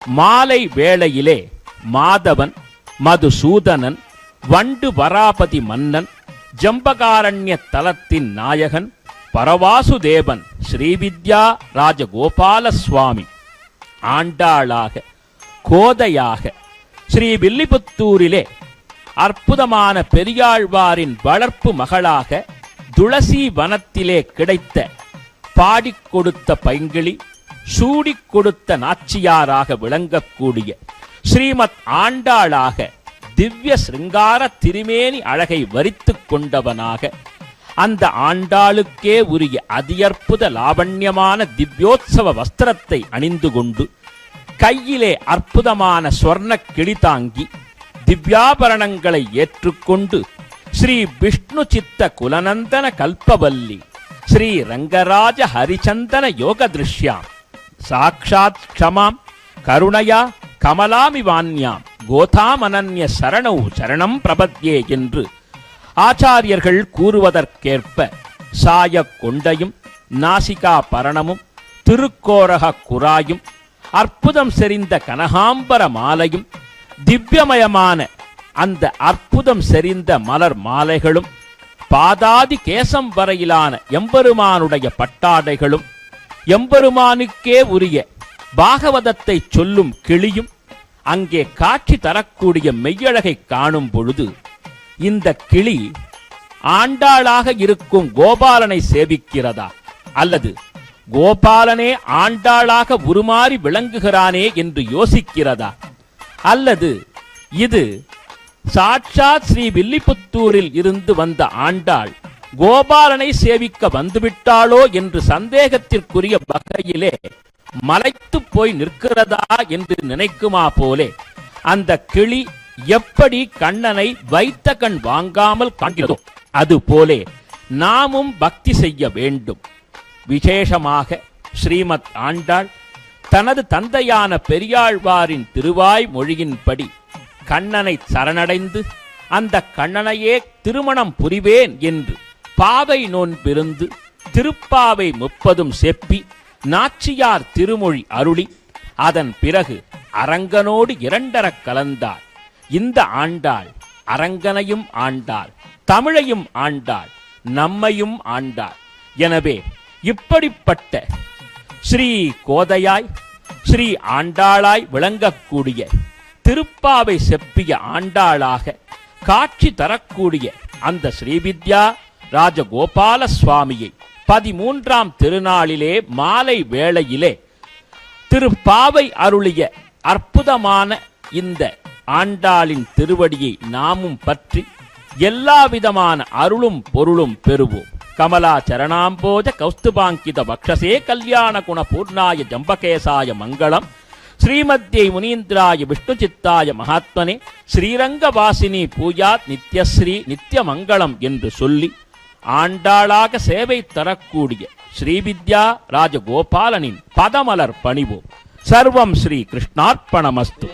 மாலை வேளையிலே மாதவன், மதுசூதனன், வண்டு வராபதி மன்னன், ஜம்பகாரண்ய தலத்தின் நாயகன் பரவாசுதேவன் ஸ்ரீவித்யா ராஜகோபால சுவாமி ஆண்டாளாக கோதையாக ஸ்ரீவில்லிபுத்தூரிலே அற்புதமான பெரியாழ்வாரின் வளர்ப்பு மகளாக துளசி வனத்திலே கிடைத்த பாடிக் கொடுத்த பைங்கிளி, சூடிக் கொடுத்த நாச்சியாராக விளங்கக்கூடிய ஸ்ரீமத் ஆண்டாளாக திவ்ய சிருங்கார திருமேனி அழகை வரித்துக் கொண்டவனாக அந்த ஆண்டாளுக்கே உரிய அதியற்புத லாவண்யமான திவ்யோத்சவ வஸ்திரத்தை அணிந்து கொண்டு கையிலே அற்புதமான ஸ்வர்ண கிளி தாங்கி திவ்யாபரணங்களை ஏற்றுக்கொண்டு ஸ்ரீ விஷ்ணு சித்த குலநந்தன கல்பவல்லி ஸ்ரீ ரங்கராஜ ஹரிச்சந்தன யோக திருஷ்யாம் சாக்ஷாத் க்ஷமாம் கருணையா கமலாமிவான்யாம் கோதாமனன்ய சரணௌ சரணம் பிரபத்யே என்று ஆச்சாரியர்கள் கூறுவதற்கேற்ப சாய கொண்டையும் நாசிகா பரணமும் திருக்கோரக குராயும் அற்புதம் செறிந்த கனகாம்பர மாலையும் திவ்யமயமான அந்த அற்புதம் செறிந்த மலர் மாலைகளும் பாதாதி கேசம் வரையிலான எம்பெருமானுடைய பட்டாடைகளும் எம்பெருமானுக்கே உரிய பாகவதத்தை சொல்லும் கிளியும் அங்கே காட்சி தரக்கூடிய மெய்யழகை காணும் பொழுது இந்த கிளி ஆண்டாளாக இருக்கும் கோபாலனை சேவிக்கிறதா, அல்லது கோபாலனே ஆண்டாளாக உருமாறி விளங்குகிறானே என்று யோசிக்கிறதா, அல்லது இது சாட்சாத் ஸ்ரீ வில்லிபுத்தூரில் இருந்து வந்த ஆண்டாள் கோபாலனை சேவிக்க வந்துவிட்டாளோ என்று சந்தேகத்திற்குரிய வகையிலே மலைத்து போய் நிற்கிறதா என்று நினைக்குமா போலே அந்த கிளி எப்படி கண்ணனை வைத்த கண் வாங்காமல் காண்கிறதோ அதுபோலே நாமும் பக்தி செய்ய வேண்டும். விசேஷமாக ஸ்ரீமத் ஆண்டாள் தனது தந்தையான பெரியாழ்வாரின் திருவாய் மொழியின்படி கண்ணனை சரணடைந்து அந்த கண்ணனையே திருமணம் புரிவேன் என்று பாவை நோன்பிருந்து திருப்பாவை 30 செப்பி நாச்சியார் திருமொழி அருளி அதன் பிறகு அரங்கனோடு 2 கலந்தாள். இந்த ஆண்டாள் அரங்கனையும் ஆண்டாள், தமிழையும் ஆண்டாள், நம்மையும் ஆண்டாள். எனவே இப்படிப்பட்ட ஸ்ரீ கோதையாய் ஸ்ரீ ஆண்டாளாய் விளங்கக்கூடிய திருப்பாவை செப்பிய ஆண்டாளாக காட்சி தரக்கூடிய அந்த ஸ்ரீவித்யா ராஜகோபால சுவாமியை 13ஆம் திருநாளிலே மாலை வேளையிலே திருப்பாவை அருளிய அற்புதமான இந்த ஆண்டாளின் திருவடியை நாமும் பற்றி எல்லா விதமான அருளும் பொருளும் பெறுவோம். கமலா சரணாம்போஜ கௌஸ்துபாங்கித வக்ஷசே கல்யாண குண பூர்ணாய ஜம்பகேசாய மங்களம் ஸ்ரீமத்யை முனீந்திராய விஷ்ணுசித்தாய மகாத்மனே ஸ்ரீரங்கவாசினி பூஜாத் நித்யஸ்ரீ நித்யமங்களம் என்று சொல்லி ஆண்டாளாக சேவை தரக்கூடிய ஸ்ரீவித்யா ராஜகோபாலனின் பதமலர் பணிவோம். சர்வம் ஸ்ரீ கிருஷ்ணார்ப்பணமஸ்து.